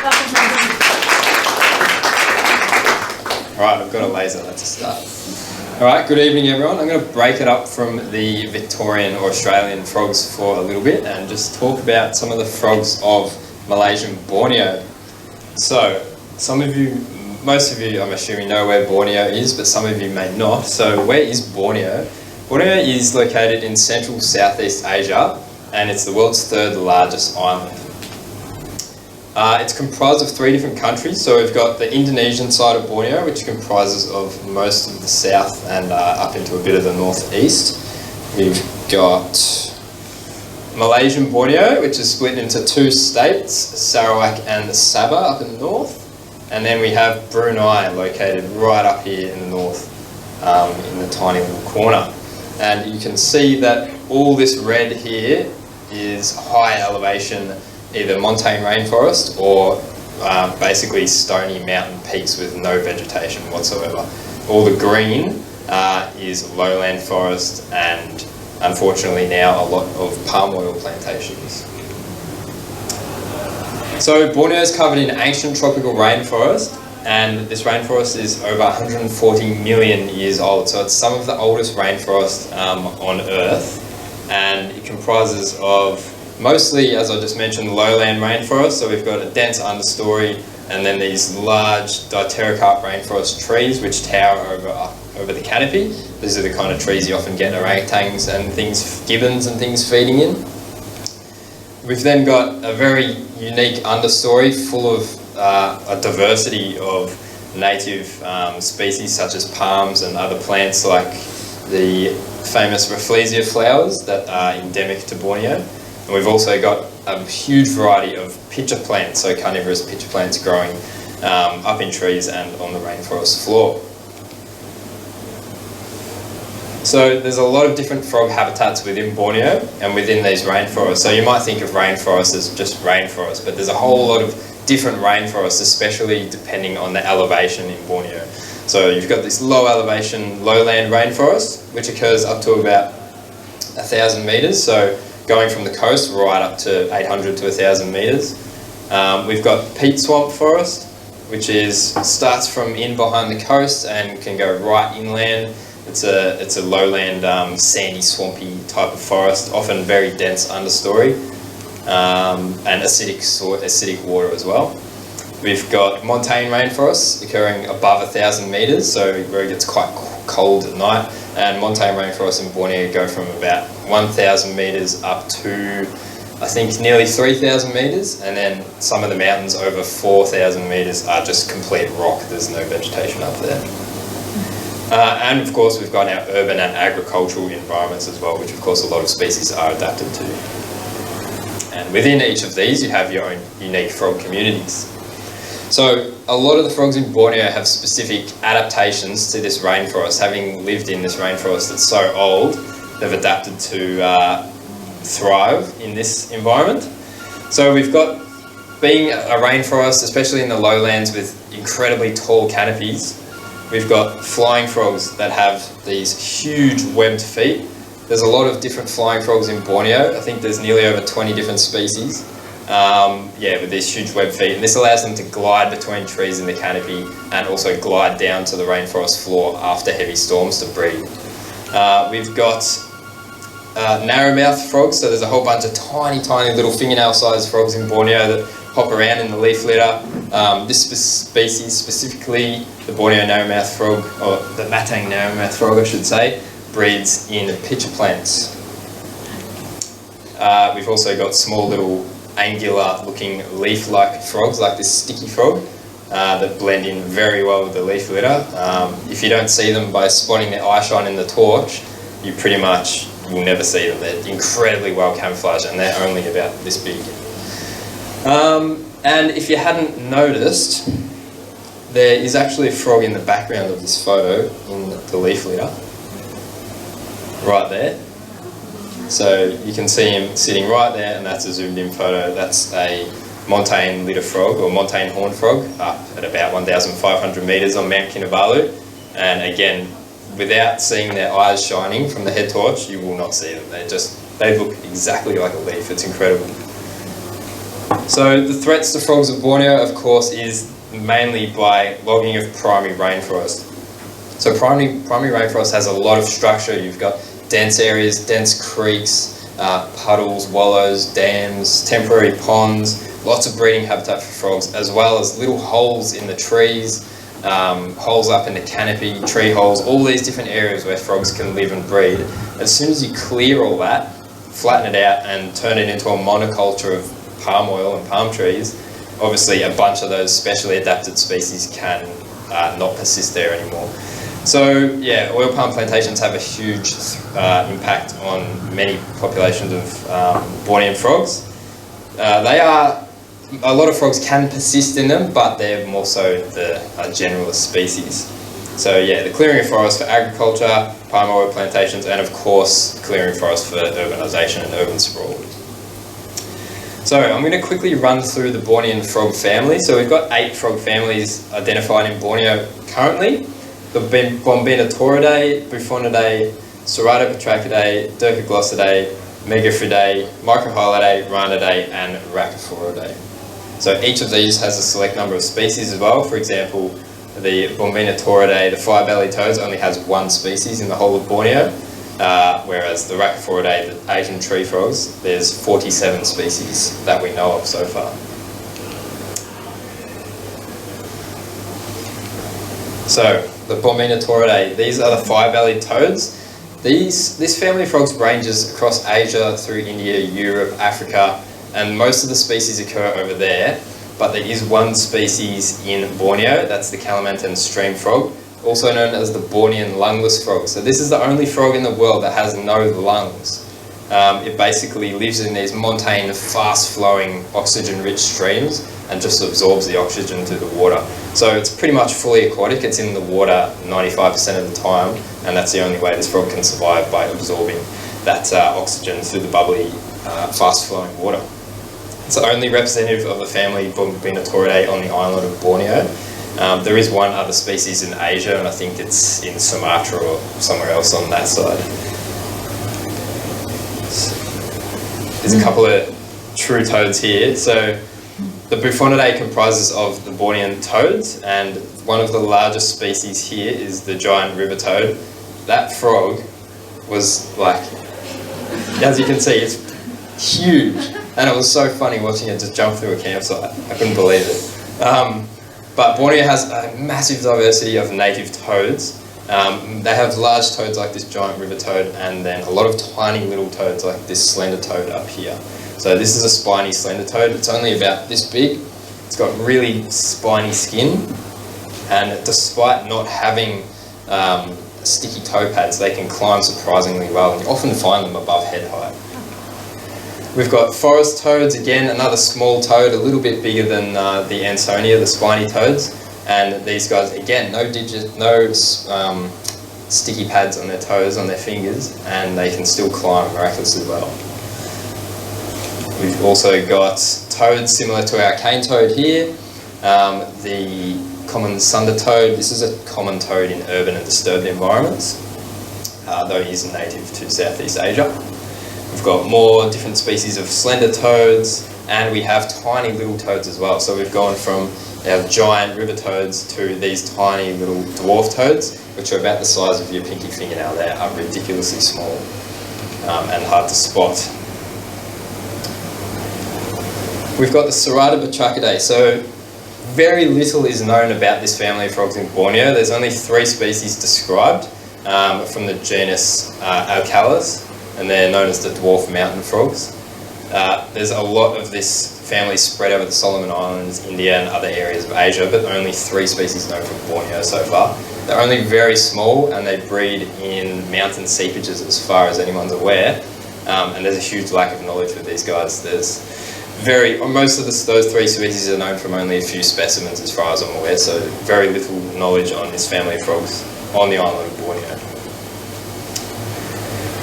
Alright, I've got a laser, that's a start. Alright, good evening everyone. I'm going to break it up from the Victorian or Australian frogs for a little bit and just talk about some of the frogs of Malaysian Borneo. So, most of you I'm assuming know where Borneo is, but some of you may not. So where is Borneo? Borneo is located in central Southeast Asia and it's the world's third largest island. It's comprised of 3 different countries. So we've got the Indonesian side of Borneo, which comprises of most of the south and up into a bit of the northeast. We've got Malaysian Borneo, which is split into 2 states, Sarawak and Sabah up in the north. And then we have Brunei, located right up here in the north, in the tiny little corner. And you can see that all this red here is high elevation, either montane rainforest or basically stony mountain peaks with no vegetation whatsoever. All the green is lowland forest and unfortunately now a lot of palm oil plantations. So Borneo is covered in ancient tropical rainforest, and this rainforest is over 140 million years old. So it's some of the oldest rainforest on Earth, and it comprises of mostly, as I just mentioned, lowland rainforest. So we've got a dense understory, and then these large dipterocarp rainforest trees which tower over the canopy. These are the kind of trees you often get orangutans and things, gibbons and things feeding in. We've then got a very unique understory full of a diversity of native species such as palms and other plants like the famous Rafflesia flowers that are endemic to Borneo. And we've also got a huge variety of pitcher plants, so carnivorous pitcher plants growing up in trees and on the rainforest floor. So there's a lot of different frog habitats within Borneo and within these rainforests. So you might think of rainforests as just rainforests, but there's a whole lot of different rainforests, especially depending on the elevation in Borneo. So you've got this low elevation lowland rainforest, which occurs up to about 1,000 metres. So going from the coast right up to 800 to 1,000 metres. We've got peat swamp forest, which starts from in behind the coast and can go right inland. It's a lowland, sandy, swampy type of forest, often very dense understory, and acidic water as well. We've got montane rainforests occurring above 1,000 metres, so where it gets quite cold at night. And montane rainforests in Borneo go from about 1,000 metres up to, I think, nearly 3,000 metres, and then some of the mountains over 4,000 metres are just complete rock. There's no vegetation up there. And of course we've got our urban and agricultural environments as well, which of course a lot of species are adapted to. And within each of these you have your own unique frog communities. So a lot of the frogs in Borneo have specific adaptations to this rainforest. Having lived in this rainforest that's so old, they've adapted to thrive in this environment. So we've got, being a rainforest, especially in the lowlands with incredibly tall canopies, we've got flying frogs that have these huge webbed feet. There's a lot of different flying frogs in Borneo. I think there's nearly over 20 different species. With these huge webbed feet. And this allows them to glide between trees in the canopy and also glide down to the rainforest floor after heavy storms to breed. We've got narrow-mouthed frogs. So there's a whole bunch of tiny, tiny little fingernail-sized frogs in Borneo that hop around in the leaf litter. This species, specifically the Borneo narrow-mouthed frog, or the Matang narrow-mouthed frog I should say, breeds in pitcher plants. We've also got small little angular looking leaf-like frogs like this sticky frog that blend in very well with the leaf litter. If you don't see them by spotting their eye shine in the torch, you pretty much will never see them. They're incredibly well camouflaged and they're only about this big. And if you hadn't noticed, there is actually a frog in the background of this photo in the leaf litter, right there. So you can see him sitting right there, and that's a zoomed in photo. That's a montane litter frog, or montane horn frog, up at about 1,500 metres on Mount Kinabalu. And again, without seeing their eyes shining from the head torch, you will not see them. They look exactly like a leaf. It's incredible. So the threats to frogs of Borneo, of course, is mainly by logging of primary rainforest. So primary rainforest has a lot of structure. You've got dense areas, dense creeks, puddles, wallows, dams, temporary ponds, lots of breeding habitat for frogs, as well as little holes in the trees, holes up in the canopy, tree holes, all these different areas where frogs can live and breed. As soon as you clear all that, flatten it out and turn it into a monoculture of palm oil and palm trees, obviously a bunch of those specially adapted species can not persist there anymore. So yeah, oil palm plantations have a huge impact on many populations of Bornean frogs. A lot of frogs can persist in them, but they're more so the generalist species. So yeah, the clearing of forest for agriculture, palm oil plantations, and of course clearing forest for urbanisation and urban sprawl. So I'm going to quickly run through the Bornean frog family. So we've got 8 frog families identified in Borneo currently. The Borneo Toads, Buffonidae, Ceratopetrachidae, Derpy, Glossaday, Microhylids, Microhylidae, Rhinidae, and Rainforests. So each of these has a select number of species as well. For example, the Borneo Toads, the fire-bellied toads, only has 1 species in the whole of Borneo, whereas the Rainforests, the Asian tree frogs, there's 47 species that we know of so far. So the Borneo Toads, these are the fire-bellied toads. This family of frogs ranges across Asia through India, Europe, Africa, and most of the species occur over there, but there is 1 species in Borneo, that's the Kalimantan stream frog, also known as the Bornean lungless frog. So this is the only frog in the world that has no lungs. It basically lives in these montane, fast-flowing, oxygen-rich streams and just absorbs the oxygen through the water. So it's pretty much fully aquatic. It's in the water 95% of the time, and that's the only way this frog can survive, by absorbing that oxygen through the bubbly, fast-flowing water. It's the only representative of the family Borneo Toads on the island of Borneo. There is 1 other species in Asia, and I think it's in Sumatra or somewhere else on that side. There's a couple of true toads here. So the Buffonidae comprises of the Bornean toads, and one of the largest species here is the giant river toad. That frog was like, as you can see, it's huge, and it was so funny watching it just jump through a campsite. I couldn't believe it. But Borneo has a massive diversity of native toads. They have large toads like this giant river toad, and then a lot of tiny little toads like this slender toad up here. So this is a spiny slender toad. It's only about this big. It's got really spiny skin, and despite not having sticky toe pads, they can climb surprisingly well, and you often find them above head height. We've got forest toads, again another small toad, a little bit bigger than the Ansonia, the spiny toads. And these guys, again, no sticky pads on their toes, on their fingers, and they can still climb miraculously well. We've also got toads similar to our cane toad here. The common sunder toad, this is a common toad in urban and disturbed environments, though he is native to Southeast Asia. We've got more different species of slender toads, and we have tiny little toads as well. So we've gone from our giant river toads to these tiny little dwarf toads, which are about the size of your pinky fingernail. They are ridiculously small and hard to spot. We've got the Ceratopetrachidae. So very little is known about this family of frogs in Borneo. There's only 3 species described from the genus Alcalis, and they're known as the dwarf mountain frogs. There's a lot of this family spread over the Solomon Islands, India, and other areas of Asia, but only 3 species known from Borneo so far. They're only very small, and they breed in mountain seepages as far as anyone's aware, and there's a huge lack of knowledge with these guys. Most of those 3 species are known from only a few specimens as far as I'm aware, so very little knowledge on this family of frogs on the island of Borneo.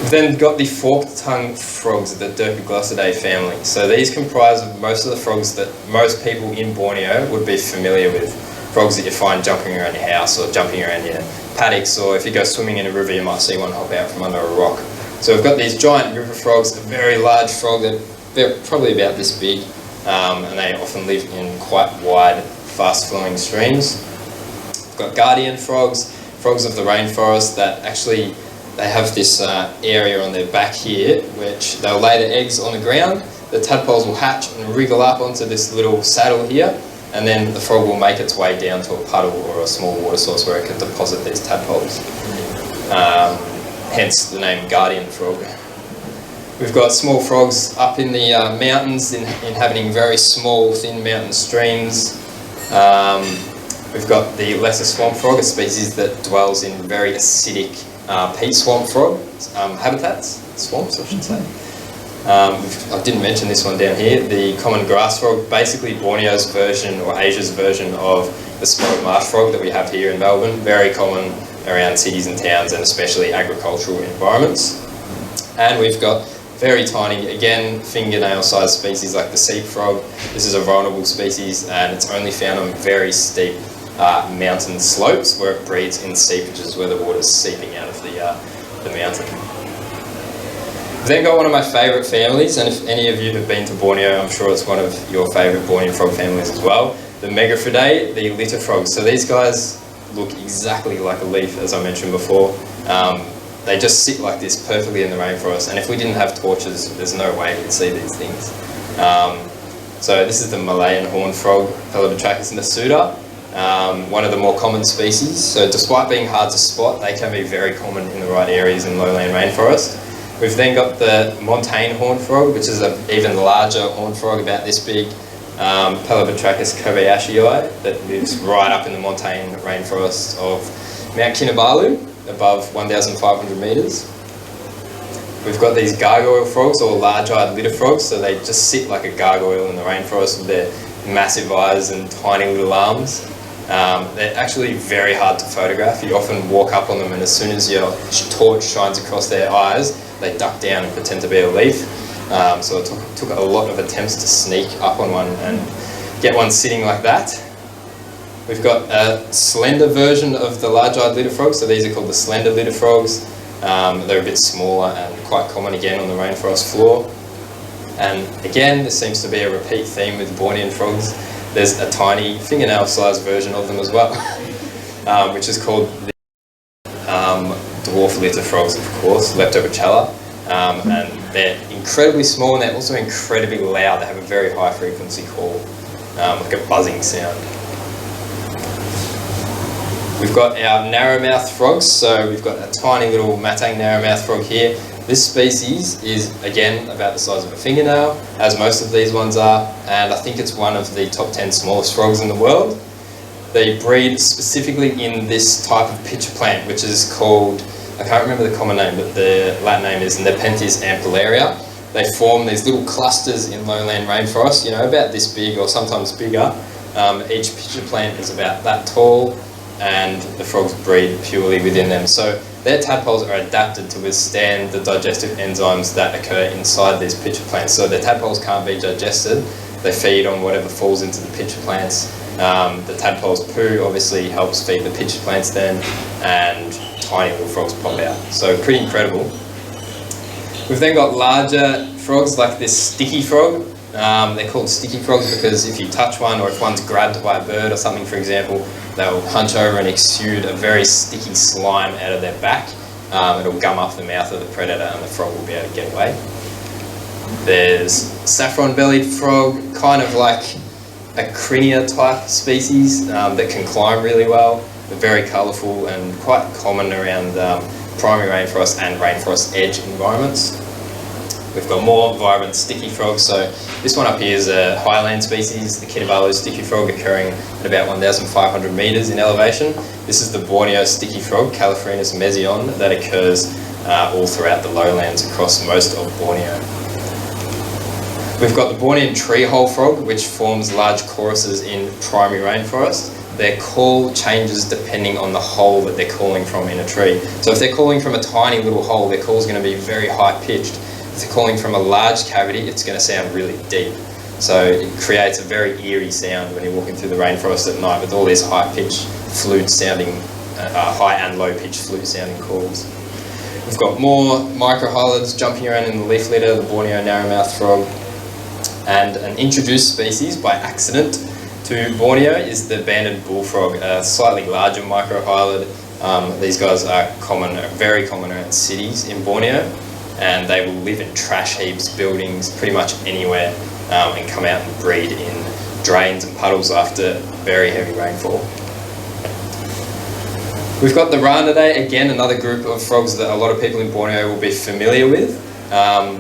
We've then got the forked-tongued frogs, the Derpy Glossaday family. So these comprise of most of the frogs that most people in Borneo would be familiar with. Frogs that you find jumping around your house or jumping around your paddocks, or if you go swimming in a river you might see one hop out from under a rock. So we've got these giant river frogs, a very large frog that they're probably about this big, and they often live in quite wide, fast-flowing streams. We've got guardian frogs, frogs of the rainforest that actually, they have this area on their back here, which they'll lay their eggs on the ground, the tadpoles will hatch and wriggle up onto this little saddle here, and then the frog will make its way down to a puddle or a small water source where it can deposit these tadpoles. Hence the name guardian frog. We've got small frogs up in the mountains inhabiting very small, thin mountain streams. We've got the lesser swamp frog, a species that dwells in very acidic peat swamp frog habitats, swamps I should say. I didn't mention this one down here, the common grass frog, basically Borneo's version or Asia's version of the spotted marsh frog that we have here in Melbourne, very common around cities and towns and especially agricultural environments. And we've got very tiny, again, fingernail-sized species like the seep frog. This is a vulnerable species and it's only found on very steep mountain slopes where it breeds in seepages where the water's seeping out of the mountain. We've then got one of my favourite families, and if any of you have been to Borneo, I'm sure it's one of your favourite Bornean frog families as well, the Megaphridae, the litter frogs. So these guys look exactly like a leaf, as I mentioned before. They just sit like this perfectly in the rainforest, and if we didn't have torches, there's no way we'd see these things. So this is the Malayan horned frog, Pelabotrachus nasuta, one of the more common species. So despite being hard to spot, they can be very common in the right areas in lowland rainforest. We've then got the montane horned frog, which is an even larger horned frog, about this big, Pelabotrachus kobayashii, that lives right up in the montane rainforest of Mount Kinabalu, above 1,500 metres. We've got these gargoyle frogs, or large-eyed litter frogs, so they just sit like a gargoyle in the rainforest with their massive eyes and tiny little arms. They're actually very hard to photograph. You often walk up on them and as soon as your torch shines across their eyes, they duck down and pretend to be a leaf. So it took a lot of attempts to sneak up on one and get one sitting like that. We've got a slender version of the large-eyed litter frog, so these are called the slender litter frogs. They're a bit smaller and quite common again on the rainforest floor. And again, this seems to be a repeat theme with Bornean frogs. There's a tiny fingernail-sized version of them as well, which is called the dwarf litter frogs, of course, Leptopachella. And they're incredibly small and they're also incredibly loud. They have a very high frequency call, like a buzzing sound. We've got our narrow-mouthed frogs, so we've got a tiny little matang narrow-mouthed frog here. This species is, again, about the size of a fingernail, as most of these ones are, and I think it's one of the top 10 smallest frogs in the world. They breed specifically in this type of pitcher plant, which is called, I can't remember the common name, but the Latin name is Nepenthes ampullaria. They form these little clusters in lowland rainforests, about this big or sometimes bigger. Each pitcher plant is about that tall, and the frogs breed purely within them. So their tadpoles are adapted to withstand the digestive enzymes that occur inside these pitcher plants. So their tadpoles can't be digested. They feed on whatever falls into the pitcher plants. The tadpole's poo obviously helps feed the pitcher plants then, and tiny little frogs pop out. So pretty incredible. We've then got larger frogs like this sticky frog. They're called sticky frogs because if you touch one or if one's grabbed by a bird or something, for example, they'll hunch over and exude a very sticky slime out of their back. It'll gum up the mouth of the predator and the frog will be able to get away. There's saffron-bellied frog, kind of like a crinia type species that can climb really well. They're very colourful and quite common around primary rainforest and rainforest edge environments. We've got more vibrant sticky frogs. So this one up here is a highland species, the Kinabalu sticky frog, occurring at about 1,500 metres in elevation. This is the Borneo sticky frog, Califrinus mesion, that occurs all throughout the lowlands across most of Borneo. We've got the Bornean treehole frog, which forms large choruses in primary rainforest. Their call changes depending on the hole that they're calling from in a tree. So if they're calling from a tiny little hole, their call is going to be very high pitched. If they're calling from a large cavity, it's going to sound really deep. So it creates a very eerie sound when you're walking through the rainforest at night with all these high-pitched flute sounding, high and low-pitched flute sounding calls. We've got more microhylids jumping around in the leaf litter, the Borneo narrow-mouthed frog. And an introduced species by accident to Borneo is the banded bullfrog, a slightly larger microhylid. These guys are common, very common around cities in Borneo, and they will live in trash heaps, buildings, pretty much anywhere, and come out and breed in drains and puddles after very heavy rainfall. We've got the Rainforests, again another group of frogs that a lot of people in Borneo will be familiar with.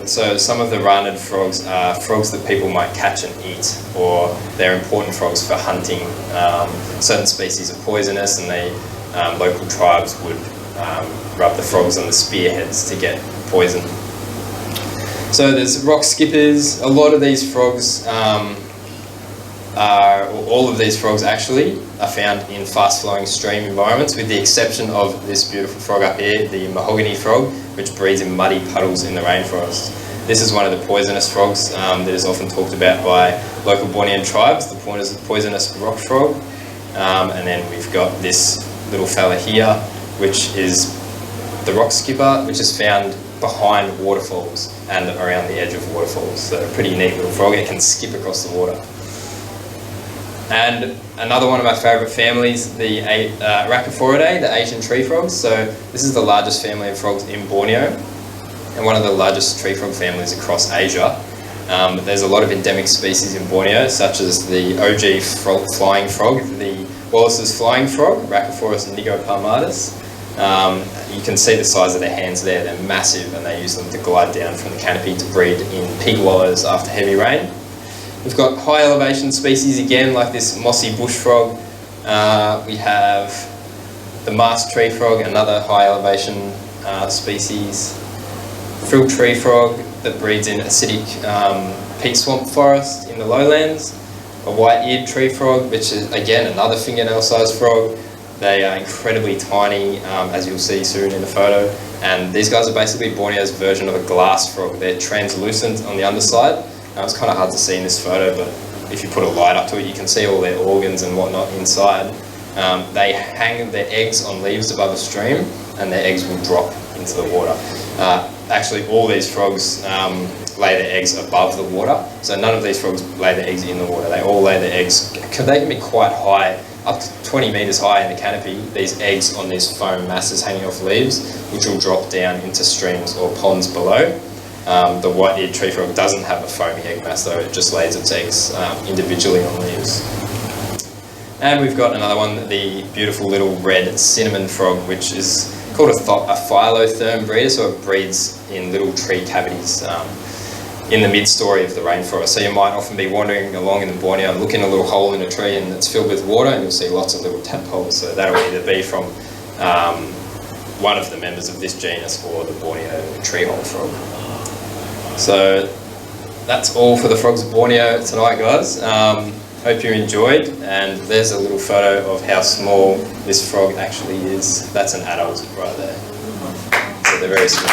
So some of the Rainforests frogs are frogs that people might catch and eat, or they're important frogs for hunting. Certain species are poisonous, and local tribes would rub the frogs on the spearheads to get poison. So there's rock skippers. A lot of these frogs all of these frogs actually are found in fast-flowing stream environments, with the exception of this beautiful frog up here, the mahogany frog, which breeds in muddy puddles in the rainforest. This is one of the poisonous frogs that is often talked about by local Bornean tribes, the poisonous rock frog. And then we've got this little fella here, which is the rock skipper, which is found behind waterfalls and around the edge of waterfalls. So a pretty neat little frog. It can skip across the water. And another one of my favourite families, the Rainforests, the Asian tree frogs. So this is the largest family of frogs in Borneo, and one of the largest tree frog families across Asia. There's a lot of endemic species in Borneo, such as the OG flying frog, the Wallace's flying frog, Rainforests nigopalmatus. You can see the size of their hands there. They're massive, and they use them to glide down from the canopy to breed in pig wallows after heavy rain. We've got high elevation species again, like this mossy bush frog. We have the masked tree frog, another high elevation species. Frill tree frog that breeds in acidic peat swamp forest in the lowlands. A white-eared tree frog, which is again another fingernail-sized frog. They are incredibly tiny, as you'll see soon in the photo. And these guys are basically Borneo's version of a glass frog. They're translucent on the underside. It's kind of hard to see in this photo, but if you put a light up to it, you can see all their organs and whatnot inside. They hang their eggs on leaves above a stream, and their eggs will drop into the water. Actually, all these frogs lay their eggs above the water, so none of these frogs lay their eggs in the water. They all lay their eggs, they can be quite high, up to 20 metres high in the canopy, these eggs on these foam masses hanging off leaves, which will drop down into streams or ponds below. The white-eared tree frog doesn't have a foamy egg mass though, it just lays its eggs individually on leaves. And we've got another one, the beautiful little red cinnamon frog, which is called a phylotherm breeder, so it breeds in little tree cavities in the mid-story of the rainforest. So you might often be wandering along in the Borneo and look in a little hole in a tree and it's filled with water, and you'll see lots of little tadpoles. So that'll either be from one of the members of this genus or the Borneo treehole frog. So that's all for the frogs of Borneo tonight, guys. Hope you enjoyed, and there's a little photo of how small this frog actually is. That's an adult right there. So they're very small.